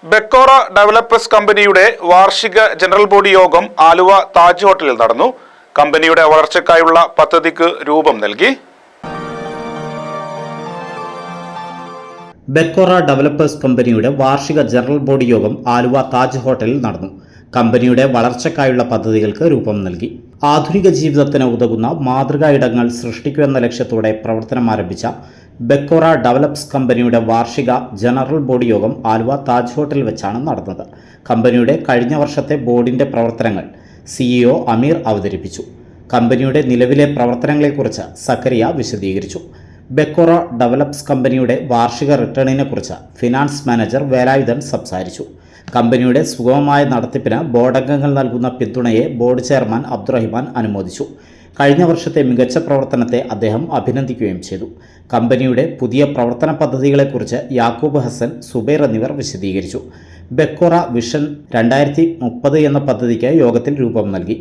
ബെക്കോറ developers കമ്പനിയുടെ വാർഷിക general body യോഗം ആലുവ താജ് ഹോട്ടലിൽ നടന്നു. കമ്പനിയുടെ വളർച്ചയ്ക്കായുള്ള പദ്ധതിക്ക് രൂപം നൽകി. ബെക്കോറ ഡെവലപ്പേഴ്സ് കമ്പനിയുടെ വാർഷിക ജനറൽ ബോഡി യോഗം ആലുവ താജ് ഹോട്ടലിൽ നടന്നു. കമ്പനിയുടെ വളർച്ചയ്ക്കായുള്ള പദ്ധതികൾക്ക് രൂപം നൽകി. ആധുനിക ജീവിതത്തിന് ഉതകുന്ന മാതൃകാ ഇടങ്ങൾ സൃഷ്ടിക്കുമെന്ന ലക്ഷ്യത്തോടെ പ്രവർത്തനം ആരംഭിച്ച ബെക്കോറ ഡെവലപ്സ് കമ്പനിയുടെ വാർഷിക ജനറൽ ബോഡി യോഗം ആലുവ താജ് ഹോട്ടലിൽ വെച്ചാണ് നടന്നത്. കമ്പനിയുടെ കഴിഞ്ഞ വർഷത്തെ ബോർഡിന്റെ പ്രവർത്തനങ്ങൾ CEO അമീർ അവതരിപ്പിച്ചു. കമ്പനിയുടെ നിലവിലെ പ്രവർത്തനങ്ങളെക്കുറിച്ച് സക്കറിയ വിശദീകരിച്ചു. ബെക്കോറ ഡെവലപ്സ് കമ്പനിയുടെ വാർഷിക റിട്ടേണിനെ കുറിച്ച് ഫിനാൻസ് മാനേജർ വേലായുധൻ സംസാരിച്ചു. കമ്പനിയുടെ സുഗമമായ നടത്തിപ്പിന് ബോർഡംഗങ്ങൾ നൽകുന്ന പിന്തുണയെ ബോർഡ് ചെയർമാൻ അബ്ദുറഹിമാൻ അനുമോദിച്ചു. കഴിഞ്ഞ വർഷത്തെ മികച്ച പ്രവർത്തനത്തെ അദ്ദേഹം അഭിനന്ദിക്കുകയും ചെയ്തു. കമ്പനിയുടെ പുതിയ പ്രവർത്തന പദ്ധതികളെക്കുറിച്ച് യാക്കൂബ് ഹസൻ, സുബൈർ എന്നിവർ വിശദീകരിച്ചു. ബെക്കോറ വിഷൻ 2030 എന്ന പദ്ധതിക്ക് യോഗത്തിൽ രൂപം നൽകി.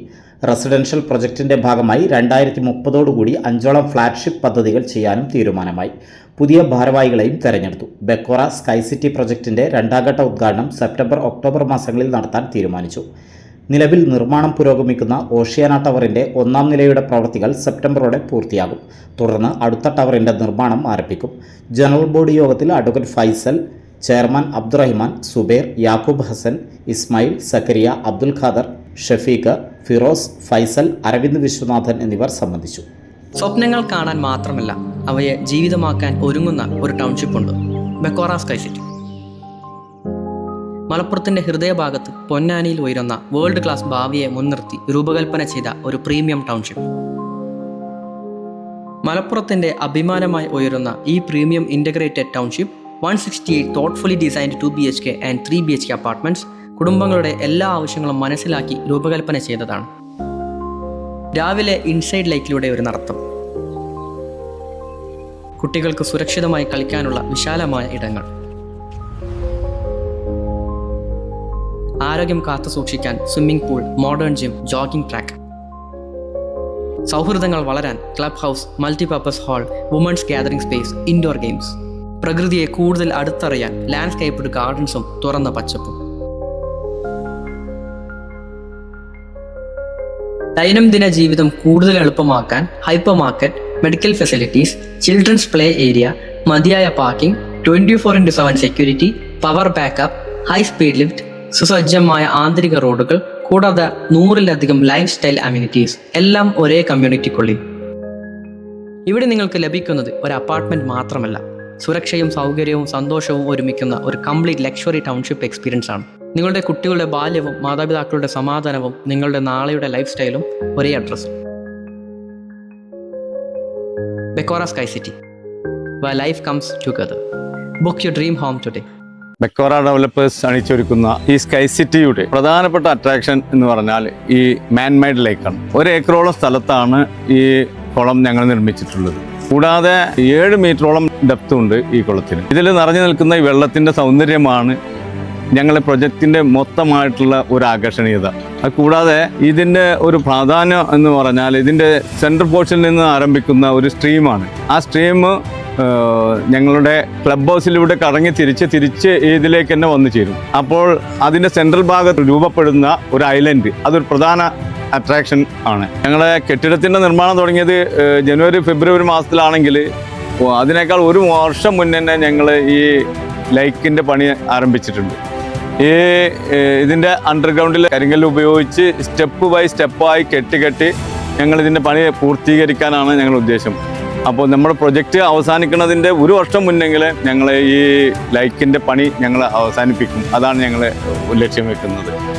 റെസിഡൻഷ്യൽ പ്രൊജക്ടിന്റെ ഭാഗമായി 2030 5ഓളം ഫ്ലാഗ്ഷിപ്പ് പദ്ധതികൾ ചെയ്യാനും തീരുമാനമായി. പുതിയ ഭാരവാഹികളെയും തെരഞ്ഞെടുത്തു. ബെക്കോറ സ്കൈ സിറ്റി പ്രൊജക്ടിന്റെ രണ്ടാം ഘട്ട ഉദ്ഘാടനം സെപ്റ്റംബർ, ഒക്ടോബർ മാസങ്ങളിൽ നടത്താൻ തീരുമാനിച്ചു. നിലവിൽ നിർമ്മാണം പുരോഗമിക്കുന്ന ഓഷ്യാന ടവറിന്റെ 1ാം നിലയുടെ പ്രവൃത്തികൾ സെപ്റ്റംബറോടെ പൂർത്തിയാകും. തുടർന്ന് അടുത്ത ടവറിന്റെ നിർമ്മാണം ആരംഭിക്കും. ജനറൽ ബോഡി യോഗത്തിൽ അഡ്വക്കേറ്റ് ഫൈസൽ, ചെയർമാൻ അബ്ദുറഹിമാൻ, സുബൈർ, യാക്കൂബ് ഹസൻ, ഇസ്മായിൽ, സക്കരിയ, അബ്ദുൽ ഖാദർ, ഷഫീഖ്, ഫിറോസ്, ഫൈസൽ, അരവിന്ദ് വിശ്വനാഥൻ എന്നിവർ സംബന്ധിച്ചു. സ്വപ്നങ്ങൾ കാണാൻ മാത്രമല്ല, അവയെ ജീവിതമാക്കാൻ ഒരുങ്ങുന്ന ഒരു ടൗൺഷിപ്പുണ്ട്, ബെക്കോറ സ്കൈ സിറ്റി. മലപ്പുറത്തിന്റെ ഹൃദയഭാഗത്ത് പൊന്നാനിയിൽ ഉയരുന്ന വേൾഡ് ക്ലാസ് ഭാവിയെ മുൻനിർത്തി രൂപകൽപ്പന ചെയ്ത ഒരു പ്രീമിയം ടൗൺഷിപ്പ്. മലപ്പുറത്തിന്റെ അഭിമാനമായി ഉയരുന്ന ഈ premium integrated township 168 thoughtfully designed 2 BHK and 3 BHK apartments കുടുംബങ്ങളുടെ എല്ലാ ആവശ്യങ്ങളും മനസ്സിലാക്കി രൂപകൽപ്പന ചെയ്തതാണ്. രാവിലെ ഇൻസൈഡ് ലേക്കിലൂടെ ഒരു നടത്തം, കുട്ടികൾക്ക് സുരക്ഷിതമായി കളിക്കാനുള്ള വിശാലമായ ഇടങ്ങൾ, ആരോഗ്യം കാത്തു സൂക്ഷിക്കാൻ swimming pool, modern gym, jogging track, സൗഹൃദങ്ങൾ വളരാൻ club house, multipurpose hall, women's gathering space, indoor games, പ്രകൃതിയെ കൂടുതൽ അടുത്തറിയാൻ ലാൻഡ്സ്കേപ്ഡ് ഗാർഡൻസും തുറന്ന പച്ചപ്പും. ദൈനംദിന ജീവിതം കൂടുതൽ എളുപ്പമാക്കാൻ hypermarket, medical facilities, children's play area, മതിയായ parking, 24/7 security, power backup, high speed lift, സുസജ്ജമായ ആന്തരിക റോഡുകൾ, കൂടാതെ 100-ലധികം ലൈഫ് സ്റ്റൈൽ അമ്യൂണിറ്റീസ്, എല്ലാം ഒരേ കമ്മ്യൂണിറ്റിക്കുള്ളിൽ. ഇവിടെ നിങ്ങൾക്ക് ലഭിക്കുന്നത് ഒരു അപ്പാർട്ട്മെന്റ് മാത്രമല്ല, സുരക്ഷയും സൗകര്യവും സന്തോഷവും ഒരുമിക്കുന്ന ഒരു കംപ്ലീറ്റ് ലക്ഷറി ടൗൺഷിപ്പ് എക്സ്പീരിയൻസ് ആണ്. നിങ്ങളുടെ കുട്ടികളുടെ ബാല്യവും മാതാപിതാക്കളുടെ സമാധാനവും നിങ്ങളുടെ നാളെയുടെ ലൈഫ് സ്റ്റൈലും ഒരേ അഡ്രസ്സും. Becora sky city, where life comes together. Book your dream home today. Becora developers അണിച്ചൊരുക്കുന്ന ഈ സ്കൈ സിറ്റിയുടെ പ്രധാനപ്പെട്ട അട്രാക്ഷൻ എന്ന് പറഞ്ഞാൽ ഈ മാൻമെയ്ഡ് ലേക്കാണ്. 1 ഏക്കറോളം സ്ഥലത്താണ് ഈ കുളം ഞങ്ങൾ നിർമ്മിച്ചിട്ടുള്ളത്. കൂടാതെ 7 മീറ്ററോളം ഡെപ്തും ഉണ്ട് ഈ കുളത്തിന്. ഇതിൽ നിറഞ്ഞു നിൽക്കുന്ന ഈ വെള്ളത്തിൻ്റെ സൗന്ദര്യമാണ് ഞങ്ങളുടെ പ്രൊജക്റ്റിൻ്റെ മൊത്തമായിട്ടുള്ള ഒരു ആകർഷണീയത. അത് കൂടാതെ ഇതിൻ്റെ ഒരു പ്രാധാന്യം എന്ന് പറഞ്ഞാൽ ഇതിൻ്റെ സെൻട്രൽ പോർഷനിൽ നിന്ന് ആരംഭിക്കുന്ന ഒരു സ്ട്രീമാണ്. ആ സ്ട്രീം ഞങ്ങളുടെ ക്ലബ് ഹൗസിലൂടെ കറങ്ങി തിരിച്ച് ഇതിലേക്ക് തന്നെ വന്നു ചേരും. അപ്പോൾ അതിൻ്റെ സെൻട്രൽ ഭാഗത്ത് രൂപപ്പെടുന്ന ഒരു ഐലൻഡ്, അതൊരു പ്രധാന അട്രാക്ഷൻ ആണ്. ഞങ്ങളുടെ കെട്ടിടത്തിൻ്റെ നിർമ്മാണം തുടങ്ങിയത് ജനുവരി, ഫെബ്രുവരി മാസത്തിലാണെങ്കിൽ അതിനേക്കാൾ 1 വർഷം മുന്നേ തന്നെ ഞങ്ങൾ ഈ ലൈക്കിൻ്റെ പണി ആരംഭിച്ചിട്ടുണ്ട്. ഇതിൻ്റെ അണ്ടർഗ്രൗണ്ടിൽ കരിങ്കല്ല് ഉപയോഗിച്ച് സ്റ്റെപ്പ് ബൈ സ്റ്റെപ്പായി കെട്ടി ഞങ്ങളിതിൻ്റെ പണി പൂർത്തീകരിക്കാനാണ് ഞങ്ങളുടെ ഉദ്ദേശം. അപ്പോൾ നമ്മുടെ പ്രൊജക്റ്റ് അവസാനിക്കുന്നതിൻ്റെ 1 വർഷം മുന്നെങ്കിൽ ഞങ്ങൾ ഈ ലൈക്കിൻ്റെ പണി ഞങ്ങൾ അവസാനിപ്പിക്കും. അതാണ് ഞങ്ങൾ ലക്ഷ്യം വെക്കുന്നത്.